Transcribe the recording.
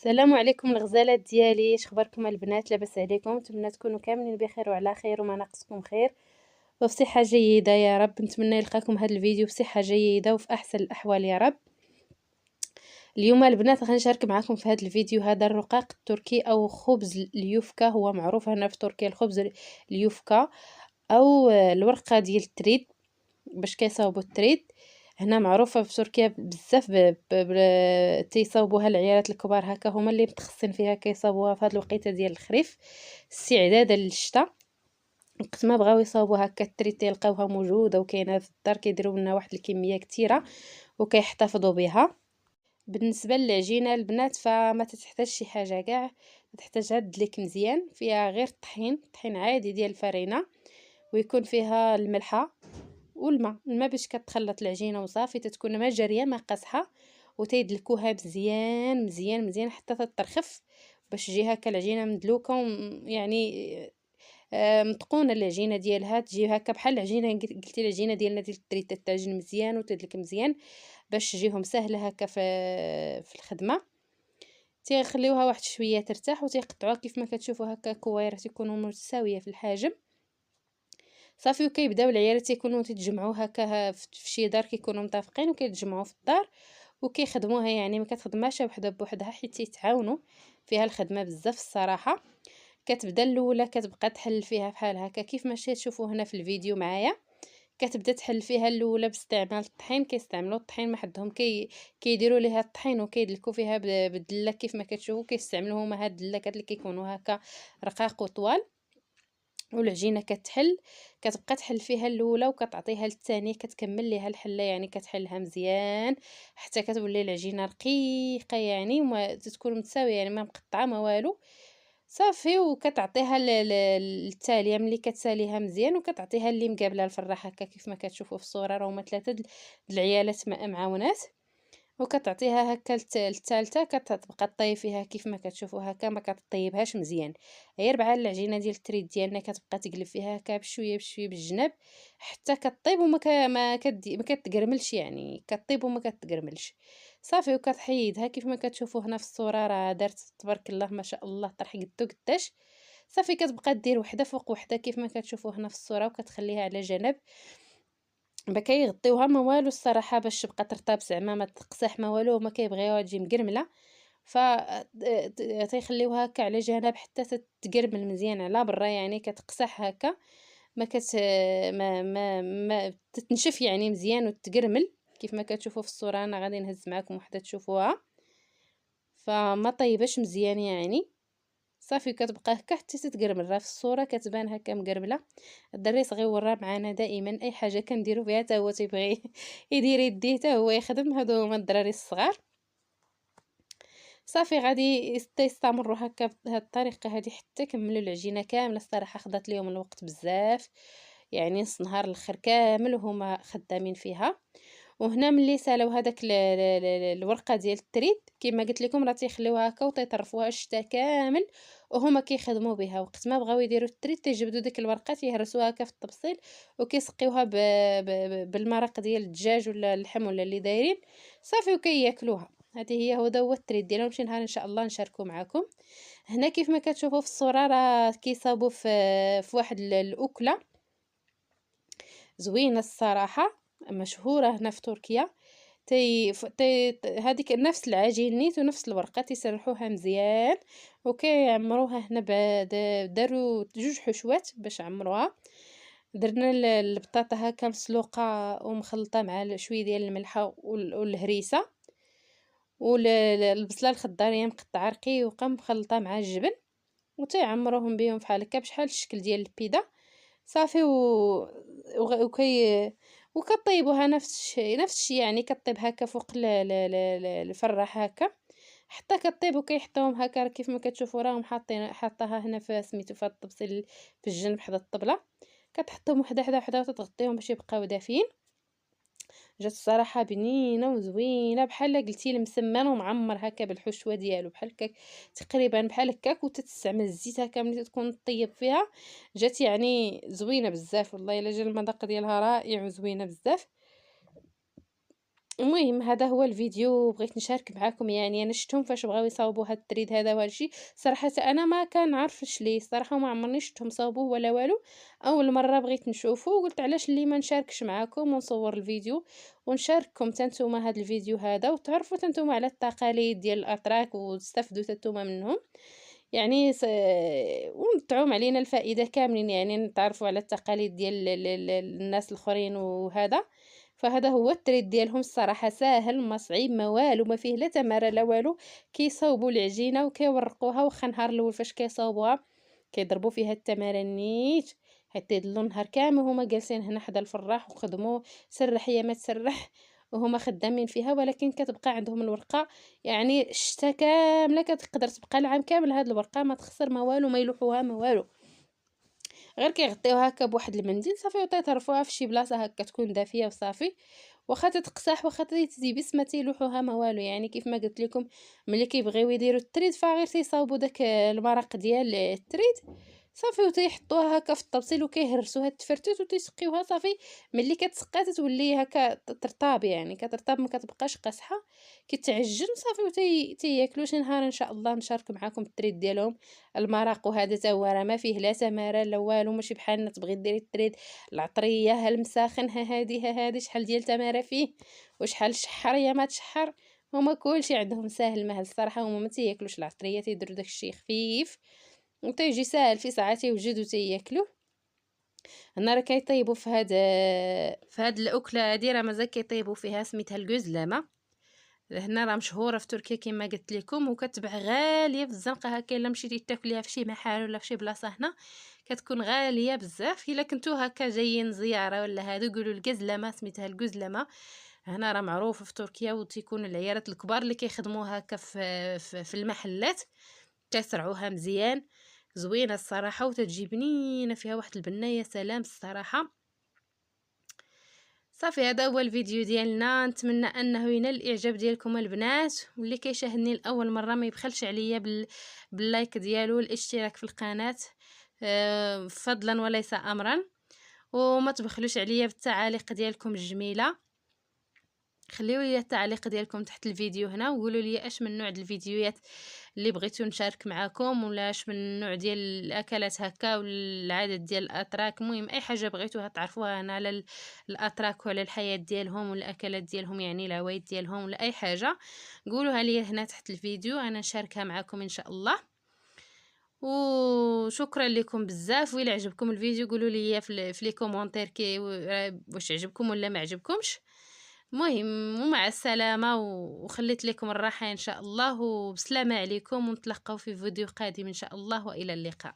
السلام عليكم الغزالات ديالي، شخباركم البنات؟ لاباس عليكم؟ نتمنى تكونوا كاملين بخير وعلى خير وما ناقصكم خير وفي صحه جيده يا رب. نتمنى يلقاكم هذا الفيديو بصحه جيده وفي احسن الاحوال يا رب. اليوم البنات غنشارك معكم في هذا الفيديو هذا الرقاق التركي او خبز اليوفكا. هو معروف هنا في تركيا الخبز اليوفكا او الورقه ديال التريد باش كيصاوبوا التريد. هنا معروفه في تركيا بزاف تيصاوبوها العيالات الكبار، هكا هما اللي متخصصين فيها، كيصاوبوها في هذه الوقيته ديال الخريف استعدادا للشتاء. وقت ما بغاو يصاوبوا هكا التريد تلقاوها موجوده وكاينه في الدار، كيديروا منها واحد الكميه كثيره وكيحتفظوا بها. بالنسبه للعجينه البنات فما تحتاج شي حاجه كاع، تحتاج عاد دليك مزيان فيها غير طحين عادي ديال الفرينه، ويكون فيها الملحه والماء باش كتخلط العجينه وصافي، تتكون ما جاريه ما قاصحه، وتيدلكوها مزيان مزيان مزيان حتى تترخف باش تجي هكا العجينه مدلوكه يعني متقونه العجينه ديالها، تجي هكا بحال العجينه قلتي العجينه ديالنا ديال التريد تتعجن مزيان وتدلك مزيان باش تجيهم سهله هكا في الخدمه. تيخليوها واحد شويه ترتاح وتيقطعوها كيف ما كتشوفوا هكا كويرات يكونوا متساويه في الحجم صافي. وكيبداو العيالات تيكونوا تيتجمعوا هكا في شي دار، كيكونوا متفقين وكيتجمعوا في الدار وكيخدموها، يعني ما كتخدمهاش وحده بوحدها حيت تيتعاونوا فيها الخدمه بزاف الصراحه. كتبدا الاولى كتبقى تحل فيها بحال هكا كيف ما تشوفوا هنا في الفيديو معايا، كتبدا تحل فيها الاولى باستعمال الطحين. كيستعملوا الطحين ما حدهم كيديروا ليها الطحين وكيدلكوا فيها بالدله كيف ما كتشوفوا. كيستعملوا هما هاد الدلكات اللي كيكونوا هكا رقاق وطوال، والعجينه كتحل كتبقى تحل فيها الاولى وكتعطيها للثانيه، كتكمل ليها الحله يعني كتحلها مزيان حتى كتولي العجينه رقيقه يعني وما تكون متساويه يعني ما مقطعه ما والو صافي. وكتعطيها للتاليه، ملي كتساليها مزيان وكتعطيها اللي مقابله الفراح هكا كيف ما كتشوفوا في الصوره، راه هما ثلاثه العيالات معاونات. وكتعطيها هكا الثالثه كتبقى طيب فيها كيف ما كتشوفوا هكا، ما كتطيبهاش مزيان، غير بحال العجينه ديال التريد ديالنا كتبقى تقلب فيها هكا بشويه بشويه بالجناب حتى كطيب وما ما كتقرملش، يعني كطيب وما كتقرملش صافي. وكتحيدها كيف ما كتشوفوا هنا في الصوره، راه دارت تبارك الله ما شاء الله طرح قدو قداش صافي. كتبقى دير وحده فوق وحده كيف ما كتشوفوا هنا في الصوره وكتخليها على جنب، ما كيغطيوها ما والو الصراحه باش تبقى ترطب زعما ما تقصح ما والو، ما كيبغيوها تجي مقرمله ف تيخليوها هكا على جنب حتى تتقرمل مزيان على برا، يعني كتقصح هكا ما كت ما تتنشف يعني مزيان وتقرمل كيف ما كتشوفوا في الصوره. انا غادي نهز معكم وحده تشوفوها، فما طيبش مزيان يعني صافي. كتبقى هكا حتى تتقرمل، راه في الصوره كتبان هكا مقرمله. الدري صغيور راه معنا دائما اي حاجه كنديرو فيها حتى هو تيبغي يدير يديه حتى هو يخدم، هادو هما الدراري الصغار صافي. غادي يستمروا هكا بهاد الطريقه هذه حتى كملوا العجينه كامله. الصراحه خدات ليهم الوقت بزاف، يعني نص نهار الاخر كامل وهما خدامين فيها. وهنا ملي سالاو هذاك الورقه ديال التريد كما قلت لكم راه تيخليوها هكا وتيطرفوها الشتا كامل وهما كيخدموا بها. وقت ما بغاو يديروا التريد تيجبدوا ديك الورقه يهرسوها هكا في الطبسيل وكيسقيوها بالمرق ديال الدجاج ولا اللحم ولا اللي دايرين صافي وكياكلوها. هذه هي هو التريد ديالهم، شي نهار ان شاء الله نشاركو معكم. هنا كيف ما كتشوفوا في الصوره راه كيصاوبوا في واحد الاكله زوينه الصراحه، مشهوره هنا في تركيا. هذيك نفس العجين نيت ونفس الورقه تيسرحوها مزيان وكيعمروها هنا داروا جوج حشوات باش عمروها. درنا البطاطا هكا مسلوقه ومخلطه مع شويه ديال الملحه والهريسه والبصله الخضاريه مقطعه رقيقه مخلطه مع الجبن، وتيعمروهم بهم بحال هكا بشحال الشكل ديال البيضه صافي. وكي وكطيبوها نفس الشيء يعني كطيب هكا فوق الفراح هكا حتى كطيب وكيحطوهم هكا كيف ما كتشوفوا راهم حاطاها هنا في سميتو في الطبسيل في الجنب حدا الطبله. كتحطهم وحده حدا وحده وتتغطيهم باش يبقاو دافين. جات الصراحه بنينه وزوينه بحال قلتي المسمن ومعمر هكا بالحشوه ديالو بحال هكاك تقريبا بحال هكاك، وتتستعمل الزيت هكا ملي تكون طيب فيها. جات يعني زوينه بزاف والله الا جا المذاق ديالها رائع وزوينه بزاف. المهم هذا هو الفيديو بغيت نشارك معاكم، يعني أنا شفتهم فاش بغاو يصاوبوا هاد التريد هذا وهاد الشي. صراحة أنا ما كنعرفش ليه الصراحة، وما عمرني شفتهم صاوبوه ولا والو. أول مرة بغيت نشوفو وقلت علاش لي ما نشاركش معاكم ونصور الفيديو ونشارككم حتى نتوما هاد الفيديو هذا، وتعرفوا حتى نتوما على التقاليد ديال الأتراك وتستافدوا حتى نتوما منهم. يعني ونطعم علينا الفائدة كاملين، يعني نتعرفوا على التقاليد ديال الناس الآخرين وهذا. فهذا هو التريد ديالهم الصراحة، ساهل ما صعيب ما والو، ما فيه لا تمارة لا والو. كيصاوبوا العجينة وكيورقوها، واخا نهار الأول فاش كيصاوبوها كيضربوا فيها التمارة نيت حتى يضلوا النهار كامل هما جالسين هنا حدا الفراح وخدموا سرح يا ما تسرح وهما خدامين فيها، ولكن كتبقى عندهم الورقة يعني الشتا كاملة، كتقدر تبقى العام كامل هاد الورقة ما تخسر ما والو، ما يلوحوها ما والو. غير كيغطيوها هكا بواحد المنديل صافي وتيطرفوها في شي بلاصة هكا تكون دافية وصافي. واخا تتقساح واخا تيبس ما تيلوحوها ما والو، يعني كيف ما قلت لكم ملي كيبغيو يديروا التريد فغير تيصاوبوا داك المرق ديال التريد صافي، وتيحطوها هكا في الطبسيل وكيهرسوها التفرتوت وتيسقيوها صافي. ملي كتسقى تتولي هكا ترطاب، يعني كترطاب ما كتبقاش قاصحه، كتعجن صافي تياكلوا شي نهار ان شاء الله نشارك معكم التريد ديالهم. المرق وهذا تا هو راه ما فيه لا تماره لا والو، ماشي بحالنا تبغي ديري التريد العطريه ها المساخن ها هادي شحال ديال تماره فيه وشحال شحر يا ما تشحر. هما كلشي عندهم ساهل مهل الصراحه، هما ما تياكلوش العطريه، تيديروا داكشي خفيف وتيجي ساهل في ساعات يوجد وتياكلوه. هنا راه كيطيبوا في هاد الاكله هادي، راه مازال كيطيبوا فيها سميتها الكزلامه. هنا راه مشهوره في تركيا كما قلت لكم، وكتباع غاليه في الزنقه هكا. الا مشيتي تاكليها في شي محل ولا في شي بلاصه هنا كتكون غاليه بزاف. الا كنتو هكا جايين زياره ولا هادو قولوا الكزلامه، سميتها الكزلامه. هنا راه معروفه في تركيا، وتيكون العيالات الكبار اللي كيخدموها هكا في المحلات كيصرعوها مزيان. زوينه الصراحه وتتجي بنينه، فيها واحد البنيه سلام الصراحه. صافي هذا هو الفيديو ديالنا، نتمنى انه ينال الاعجاب ديالكم البنات، واللي كيشاهدني لاول مره ما يبخلش عليا باللايك ديالو والاشتراك في القناه، فضلا وليس امرا. وما تبخلوش عليا بالتعاليق ديالكم الجميله. خليوا لي التعليق ديالكم تحت الفيديو هنا، وقولوا لي اش من نوع ديال الفيديوهات اللي بغيتو نشارك معكم، ولا اش من نوع ديال الاكلات هكا والعادات ديال الاتراك. المهم اي حاجه بغيتوها تعرفوها هنا على الاتراك وعلى الحياه ديالهم والاكلات ديالهم، يعني العوايد ديالهم ولا اي حاجه قولوها لي هنا تحت الفيديو، انا نشاركها معكم ان شاء الله. وشكرا لكم بزاف، وإلا عجبكم الفيديو قولوا لي في لي كومونتير واش عجبكم ولا ما عجبكمش. المهم ومع السلامة، وخليت لكم الراحة إن شاء الله، وبسلامة عليكم، ونتلقاو في فيديو قادم إن شاء الله، وإلى اللقاء.